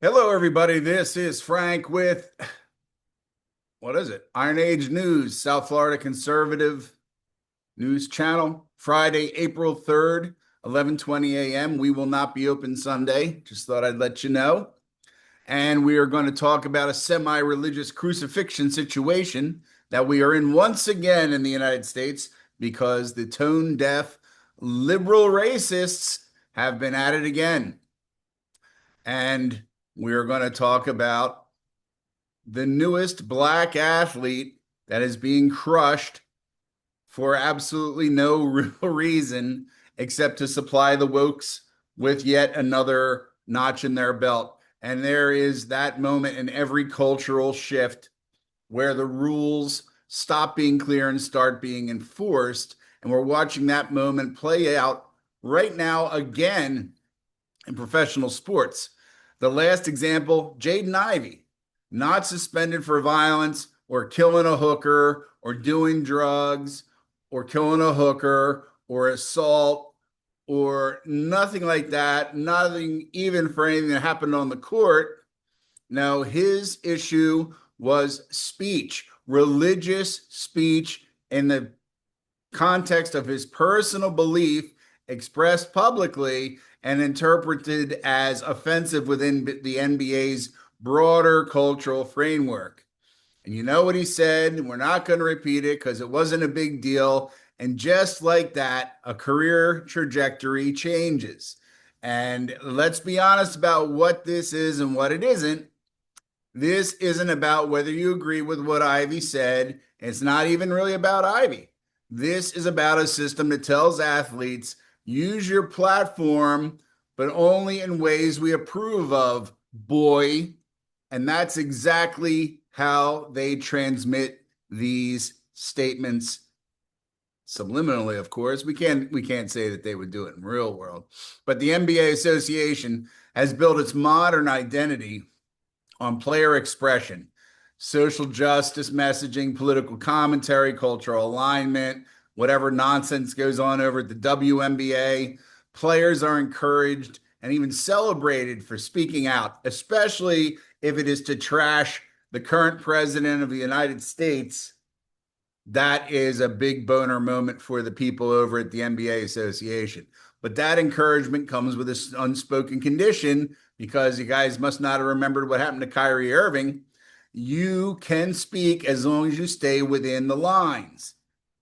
Hello, everybody. This is Frank with what is it? Iron Age News, South Florida Conservative News Channel, Friday, April 3rd, 11:20 a.m. We will not be open Sunday. Just thought I'd let you know. And we are going to talk about a semi-religious crucifixion situation that we are in once again in the United States because the tone deaf liberal racists have been at it again. And we're going to talk about the newest black athlete that is being crushed for absolutely no real reason except to supply the wokes with yet another notch in their belt. And there is that moment in every cultural shift where the rules stop being clear and start being enforced. And we're watching that moment play out right now again in professional sports. The last example, Jaden Ivey, not suspended for violence or killing a hooker or doing drugs or killing a hooker or assault or nothing like that, nothing even for anything that happened on the court. No, his issue was speech, religious speech in the context of his personal belief expressed publicly and interpreted as offensive within the NBA's broader cultural framework. And you know what he said? We're not going to repeat it because it wasn't a big deal. And just like that, a career trajectory changes. And let's be honest about what this is and what it isn't. This isn't about whether you agree with what Ivey said. It's not even really about Ivey. This is about a system that tells athletes use your platform, but only in ways we approve of, boy. And that's exactly how they transmit these statements subliminally, of course. We can't say that they would do it in real world. But the NBA Association has built its modern identity on player expression, social justice messaging, political commentary, cultural alignment, whatever nonsense goes on over at the WNBA. Players are encouraged and even celebrated for speaking out, especially if it is to trash the current president of the United States. That is a big boner moment for the people over at the NBA Association. But that encouragement comes with this unspoken condition because you guys must not have remembered what happened to Kyrie Irving. You can speak as long as you stay within the lines.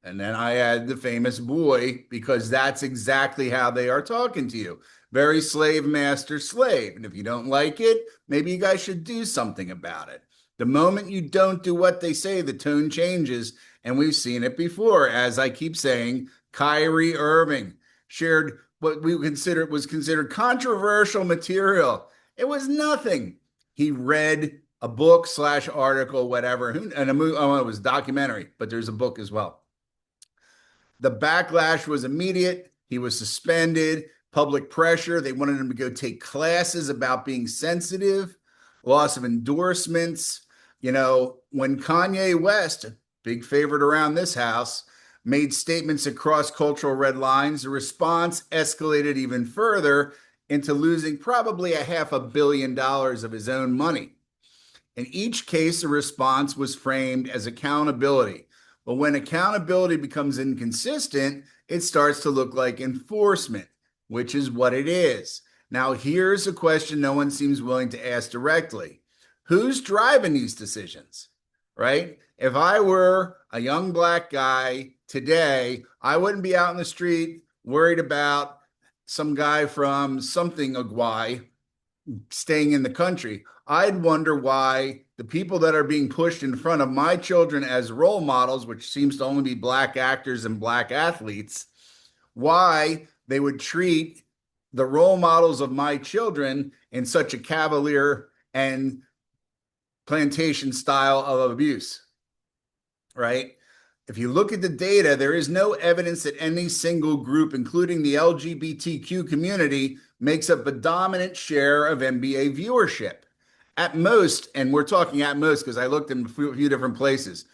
And then I add the famous boy because that's exactly how they are talking to you. Very slave master slave. And if you don't like it, maybe you guys should do something about it. The moment you don't do what they say, the tone changes. And we've seen it before. As I keep saying, Kyrie Irving shared what we considered was considered controversial material. It was nothing. He read a book slash article, whatever, and a movie. Oh, it was a documentary, but there's a book as well. The backlash was immediate. He was suspended, public pressure. They wanted him to go take classes about being sensitive, loss of endorsements. You know, when Kanye West, big favorite around this house, made statements across cultural red lines, the response escalated even further into losing probably a $500 million of his own money. In each case, the response was framed as accountability. But when accountability becomes inconsistent, it starts to look like enforcement, which is what it is. Now, here's a question no one seems willing to ask directly. Who's driving these decisions, right? If I were a young black guy today, I wouldn't be out in the street worried about some guy from something Aguay staying in the country. I'd wonder why the people that are being pushed in front of my children as role models, which seems to only be black actors and black athletes, why they would treat the role models of my children in such a cavalier and plantation style of abuse, right? If you look at the data, there is no evidence that any single group, including the LGBTQ community, makes up a dominant share of NBA viewership. At most, and we're talking at most because I looked in a few different places,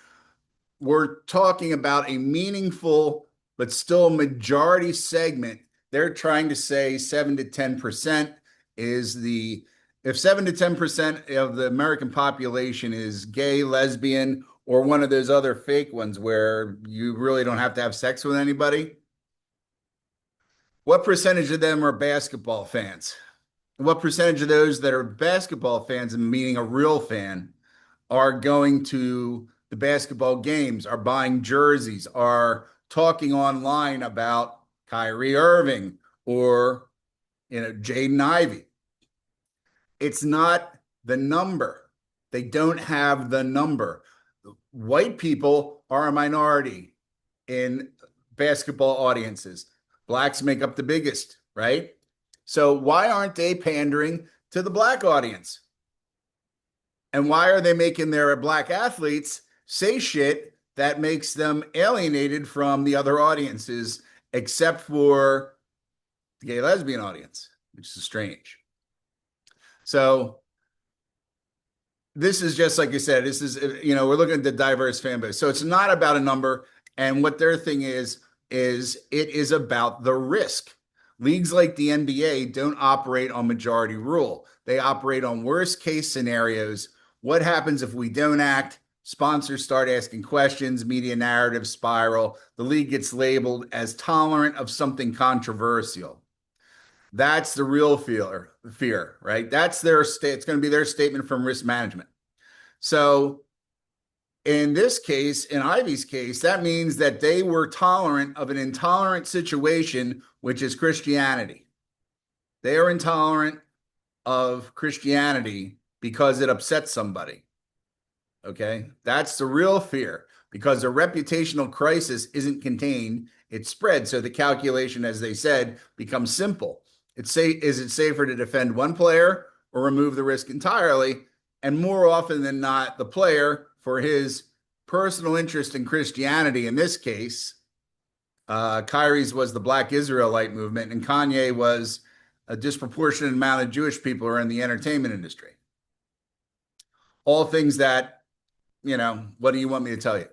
we're talking about a meaningful but still majority segment. They're trying to say 7 to 10% is the if 7 to 10% of the American population is gay, lesbian, or one of those other fake ones where you really don't have to have sex with anybody, what percentage of them are basketball fans? What percentage of those that are basketball fans, and meaning a real fan, are going to the basketball games, are buying jerseys, are talking online about Kyrie Irving or Jaden Ivey? It's not the number. They don't have the number. White people are a minority in basketball audiences. Blacks make up the biggest, right? So why aren't they pandering to the black audience? And why are they making their black athletes say shit that makes them alienated from the other audiences, except for the gay lesbian audience, which is strange. So this is just like you said, this is, we're looking at the diverse fan base. So it's not about a number. And what their thing is it is about the risk. Leagues like the NBA don't operate on majority rule. They operate on worst case scenarios. What happens if we don't act? Sponsors start asking questions, media narrative spiral. The league gets labeled as tolerant of something controversial. That's the real fear, right? That's their state. It's going to be their statement from risk management. So in this case, in Ivey's case, that means that they were tolerant of an intolerant situation, which is Christianity. They are intolerant of Christianity because it upsets somebody. Okay, that's the real fear, because a reputational crisis isn't contained, it's spread. So the calculation, as they said, becomes simple. Is it safer to defend one player or remove the risk entirely? And more often than not, the player, for his personal interest in Christianity, in this case, Kyrie's was the Black Israelite movement, and Kanye was a disproportionate amount of Jewish people are in the entertainment industry. All things that, what do you want me to tell you?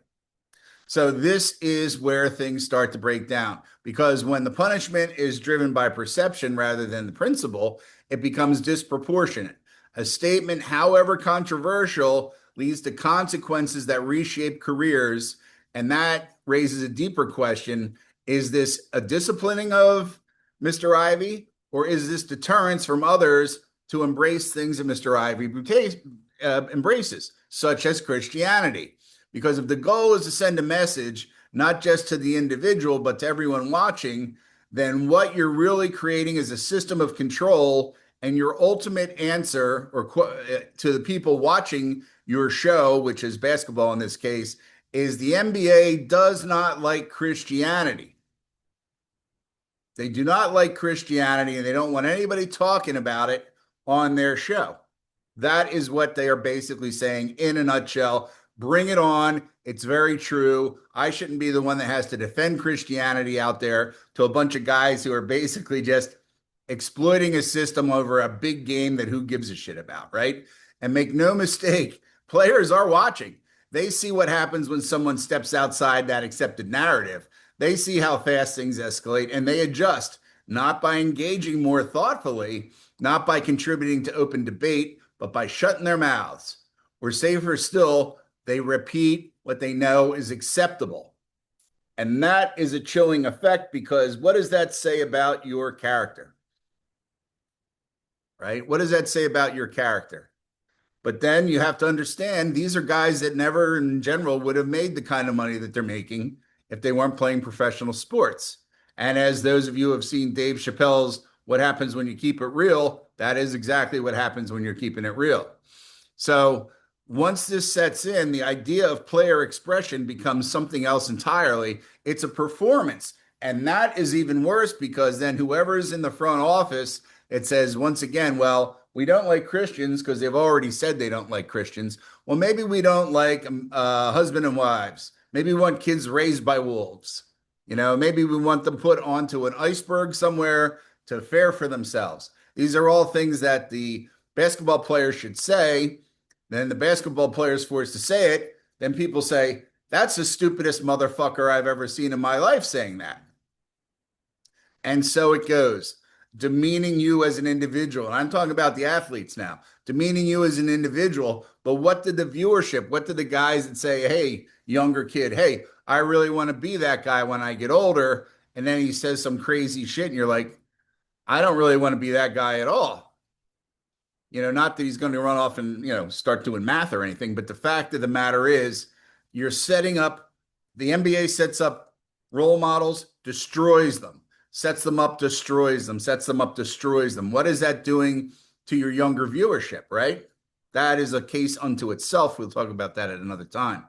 So this is where things start to break down, because when the punishment is driven by perception rather than the principle, it becomes disproportionate. A statement, however controversial, leads to consequences that reshape careers, and that raises a deeper question. Is this a disciplining of Mr. Ivey, or is this deterrence from others to embrace things that Mr. Ivey embraces, such as Christianity? Because if the goal is to send a message, not just to the individual, but to everyone watching, then what you're really creating is a system of control, and your ultimate answer to the people watching your show, which is basketball in this case, is the NBA does not like Christianity. They do not like Christianity, and they don't want anybody talking about it on their show. That is what they are basically saying in a nutshell. Bring it on. It's very true. I shouldn't be the one that has to defend Christianity out there to a bunch of guys who are basically just exploiting a system over a big game that who gives a shit about, right? And make no mistake, players are watching. They see what happens when someone steps outside that accepted narrative. They see how fast things escalate, and they adjust, not by engaging more thoughtfully, not by contributing to open debate, but by shutting their mouths. Or safer still, they repeat what they know is acceptable. And that is a chilling effect, because what does that say about your character? Right? What does that say about your character? But then you have to understand, these are guys that never in general would have made the kind of money that they're making if they weren't playing professional sports. And as those of you who have seen Dave Chappelle's What Happens When You Keep It Real, that is exactly what happens when you're keeping it real. So once this sets in, the idea of player expression becomes something else entirely. It's a performance. And that is even worse, because then whoever is in the front office, it says, once again, well, we don't like Christians because they've already said they don't like Christians. Well, maybe we don't like husband and wives. Maybe we want kids raised by wolves. Maybe we want them put onto an iceberg somewhere to fare for themselves. These are all things that the basketball players should say. Then the basketball player is forced to say it. Then people say, that's the stupidest motherfucker I've ever seen in my life saying that. And so it goes. demeaning you as an individual. And I'm talking about the athletes now, demeaning you as an individual. But what did the viewership, what did the guys that say, hey, younger kid, hey, I really want to be that guy when I get older? And then he says some crazy shit, and you're like, I don't really want to be that guy at all. Not that he's going to run off and, start doing math or anything, but the fact of the matter is you're setting up, the NBA sets up role models, destroys them, sets them up, destroys them, sets them up, destroys them. What is that doing to your younger viewership, right? That is a case unto itself. We'll talk about that at another time.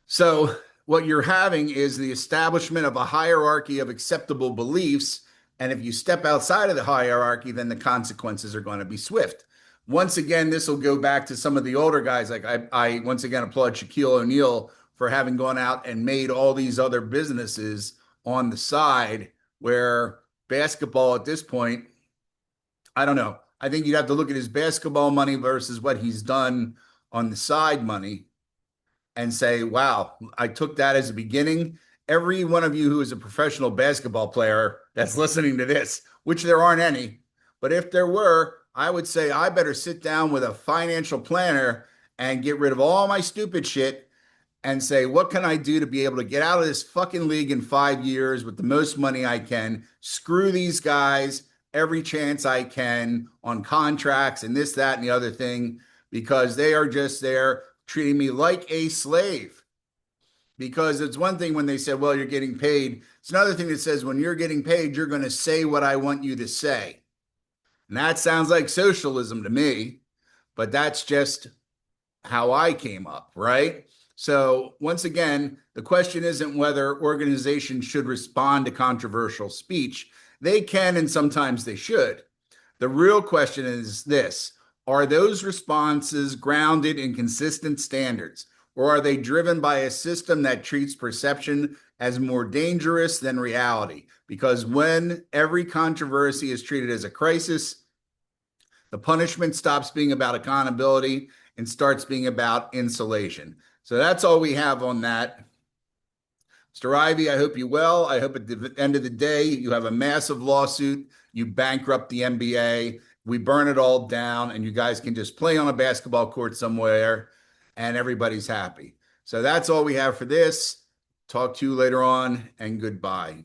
So what you're having is the establishment of a hierarchy of acceptable beliefs. And if you step outside of the hierarchy, then the consequences are going to be swift. Once again, this will go back to some of the older guys. Like I once again applaud Shaquille O'Neal for having gone out and made all these other businesses on the side, where basketball at this point, I don't know. I think you'd have to look at his basketball money versus what he's done on the side money and say, wow, I took that as a beginning. Every one of you who is a professional basketball player that's listening to this, which there aren't any, but if there were, I would say I better sit down with a financial planner and get rid of all my stupid shit and say, what can I do to be able to get out of this fucking league in 5 years with the most money I can? Screw these guys every chance I can on contracts and this, that, and the other thing, because they are just there treating me like a slave. Because it's one thing when they said, well, you're getting paid. It's another thing that says, when you're getting paid, you're going to say what I want you to say. And that sounds like socialism to me, but that's just how I came up, right? So once again, the question isn't whether organizations should respond to controversial speech. They can, and sometimes they should. The real question is this: are those responses grounded in consistent standards, or are they driven by a system that treats perception as more dangerous than reality? Because when every controversy is treated as a crisis, the punishment stops being about accountability and starts being about insulation. So that's all we have on that. Mr. Ivey, I hope you well. I hope at the end of the day, you have a massive lawsuit. You bankrupt the NBA. We burn it all down, and you guys can just play on a basketball court somewhere, and everybody's happy. So that's all we have for this. Talk to you later on, and goodbye.